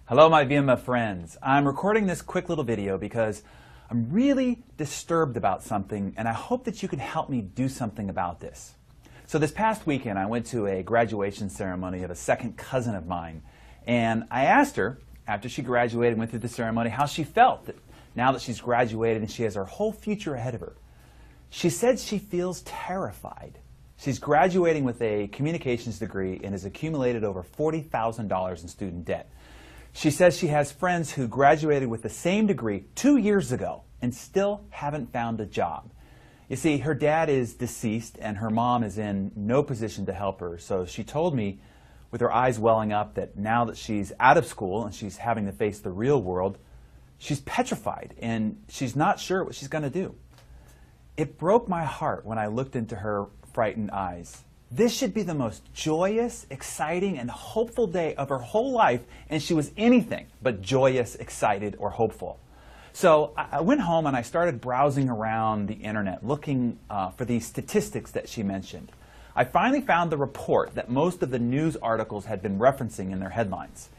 Hello my VMA friends. I'm recording this quick little video because I'm really disturbed about something and I hope that you can help me do something about this. So this past weekend I went to a graduation ceremony of a second cousin of mine, and I asked her after she graduated and went through the ceremony how she felt now that she's graduated and she has her whole future ahead of her. She said she feels terrified. She's graduating with a communications degree and has accumulated over $40,000 in student debt. She says she has friends who graduated with the same degree 2 years ago and still haven't found a job. You see, her dad is deceased and her mom is in no position to help her, so she told me with her eyes welling up that now that she's out of school and she's having to face the real world, she's petrified and she's not sure what she's going to do. It broke my heart when I looked into her frightened eyes. This should be the most joyous, exciting, and hopeful day of her whole life, and she was anything but joyous, excited, or hopeful. So I went home and I started browsing around the internet looking for these statistics that she mentioned. I finally found the report that most of the news articles had been referencing in their headlines.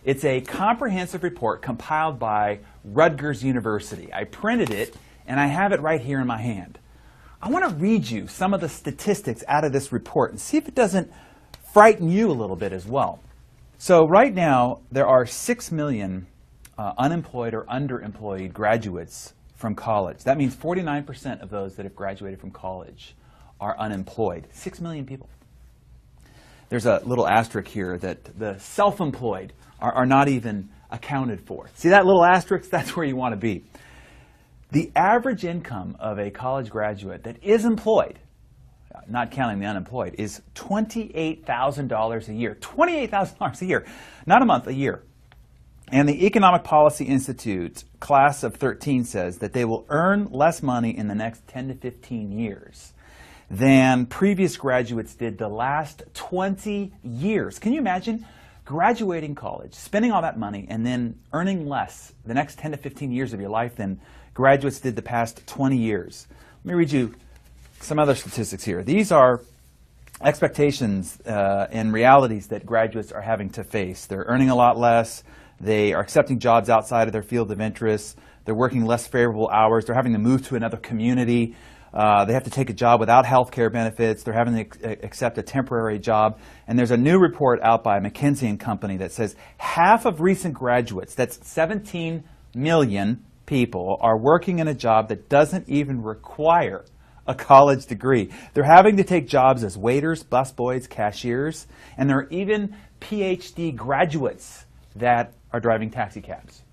It's a comprehensive report compiled by Rutgers University. I printed it and I have it right here in my hand. I want to read you some of the statistics out of this report and see if it doesn't frighten you a little bit as well. So right now, there are 6 million unemployed or underemployed graduates from college. That means 49% of those that have graduated from college are unemployed. 6 million people. There's a little asterisk here that the self-employed are not even accounted for. See that little asterisk? That's where you want to be. The average income of a college graduate that is employed, not counting the unemployed, is $28,000 a year. $28,000 a year, not a month, a year. And the Economic Policy Institute class of 13 says that they will earn less money in the next 10 to 15 years than previous graduates did the last 20 years. Can you imagine graduating college, spending all that money, and then earning less the next 10 to 15 years of your life than graduates did the past 20 years? Let me read you some other statistics here. These are expectations and realities that graduates are having to face. They're earning a lot less. They are accepting jobs outside of their field of interest. They're working less favorable hours. They're having to move to another community. They have to take a job without health care benefits. They're having to accept a temporary job. And there's a new report out by McKinsey & Company that says half of recent graduates, that's 17 million people, are working in a job that doesn't even require a college degree. They're having to take jobs as waiters, busboys, cashiers, and there are even PhD graduates that are driving taxi cabs.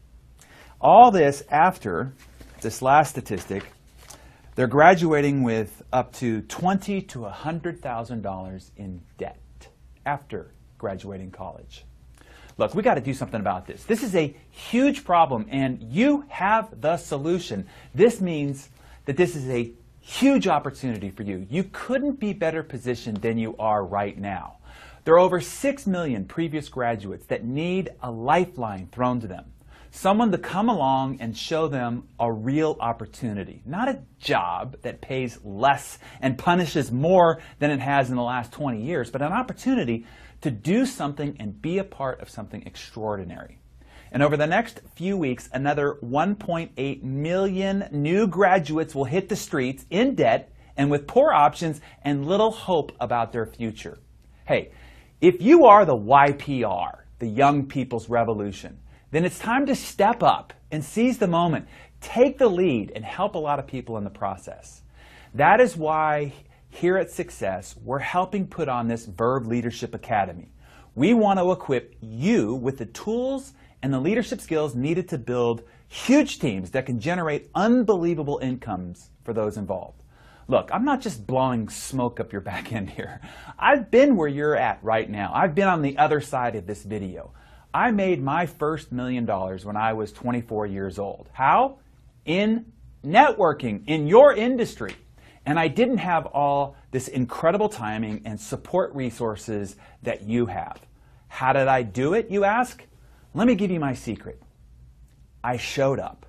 All this after this last statistic, they're graduating with up to $20,000 to $100,000 in debt after graduating college. Look, we got to do something about this. This is a huge problem, and you have the solution. This means that this is a huge opportunity for you. You couldn't be better positioned than you are right now. There are over 6 million previous graduates that need a lifeline thrown to them. Someone to come along and show them a real opportunity. Not a job that pays less and punishes more than it has in the last 20 years, but an opportunity to do something and be a part of something extraordinary. And over the next few weeks, another 1.8 million new graduates will hit the streets in debt and with poor options and little hope about their future. Hey, if you are the YPR, the Young People's Revolution, then it's time to step up and seize the moment, take the lead, and help a lot of people in the process. That is why here at Success, we're helping put on this Verb Leadership Academy. We want to equip you with the tools and the leadership skills needed to build huge teams that can generate unbelievable incomes for those involved. Look, I'm not just blowing smoke up your back end here. I've been where you're at right now. I've been on the other side of this video. I made my first $1 million when I was 24 years old. How? In networking, in your industry. And I didn't have all this incredible timing and support resources that you have. How did I do it, you ask? Let me give you my secret. I showed up.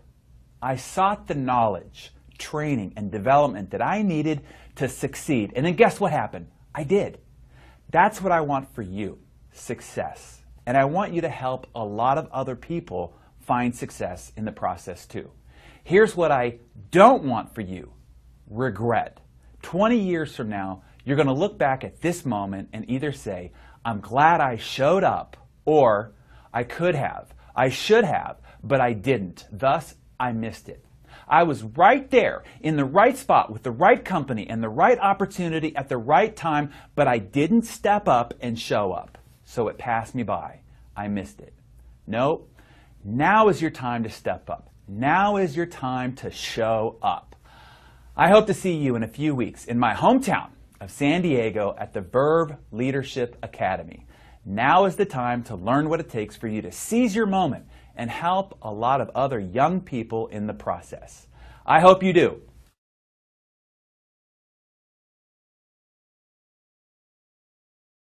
I sought the knowledge, training, and development that I needed to succeed. And then guess what happened? I did. That's what I want for you. Success. and I want you to help a lot of other people find success in the process too. Here's what I don't want for you: regret. 20 years from now, you're going to look back at this moment and either say, I'm glad I showed up, or I could have, I should have, but I didn't. Thus, I missed it. I was right there in the right spot with the right company and the right opportunity at the right time, but I didn't step up and show up. So it passed me by. I missed it. No, now is your time to step up. Now is your time to show up. I hope to see you in a few weeks in my hometown of San Diego at the Verve Leadership Academy. Now is the time to learn what it takes for you to seize your moment and help a lot of other young people in the process. I hope you do.